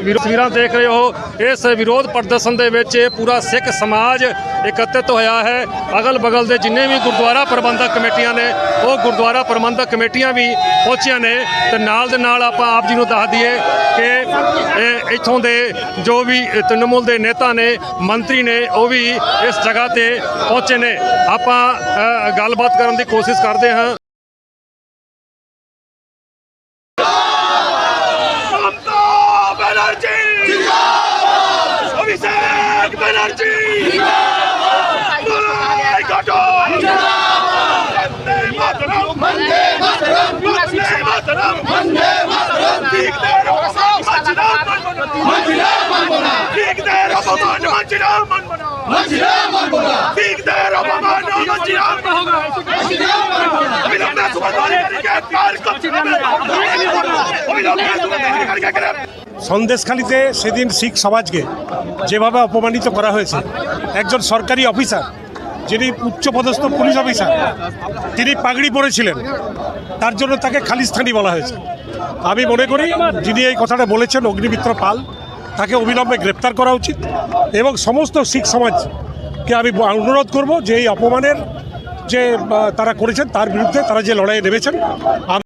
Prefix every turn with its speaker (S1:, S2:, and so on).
S1: ਤਸਵੀਰਾਂ ਦੇਖ ਰਹੇ ਹੋ, ਇਸ ਵਿਰੋਧ ਪ੍ਰਦਰਸ਼ਨ ਦੇ ਵਿੱਚ ਪੂਰਾ ਸਿੱਖ ਸਮਾਜ ਇਕੱਤਰਿਤ ਹੋਇਆ ਹੈ। ਅਗਲ ਬਗਲ ਦੇ ਜਿੰਨੇ ਵੀ ਗੁਰਦੁਆਰਾ ਪ੍ਰਬੰਧਕ ਕਮੇਟੀਆਂ ਨੇ ਉਹ ਗੁਰਦੁਆਰਾ ਪ੍ਰਬੰਧਕ ਕਮੇਟੀਆਂ ਵੀ ਪਹੁੰਚੀਆਂ ਨੇ ਤੇ ਨਾਲ ਦੇ ਨਾਲ ਆਪਾਂ ਆਪ ਜੀ ਨੂੰ ਦੱਸ ਦਈਏ ਕਿ ਇੱਥੋਂ ਦੇ ਜੋ ਵੀ ਤ੍ਰਿਣਮੂਲ ਦੇ ਨੇਤਾ ਨੇ, ਮੰਤਰੀ ਨੇ, ਉਹ ਵੀ ਇਸ ਜਗ੍ਹਾ ਤੇ ਪਹੁੰਚੇ ਨੇ। ਆਪਾਂ ਗੱਲਬਾਤ ਕਰਨ ਦੀ ਕੋਸ਼ਿਸ਼ ਕਰਦੇ ਹਾਂ।
S2: সন্দেশখালীতে সেদিন শিখ সমাজকে যেভাবে অপমানিত করা হয়েছে, একজন সরকারি অফিসার যিনি উচ্চপদস্থ পুলিশ অফিসার তিনি পাগড়ি পরেছিলেন, তার জন্য তাকে খালিস্তানি বলা হয়েছে। আমি মনে করি যিনি এই কথাটা বলেছেন অগ্নিমিত্র পাল, তাকে অবিলম্বে গ্রেপ্তার করা উচিত এবং সমস্ত শিখ সমাজকে আমি অনুরোধ করব যে এই অপমানের যে তারা করেছেন তার বিরুদ্ধে তারা যে লড়াইয়ে নেমেছেন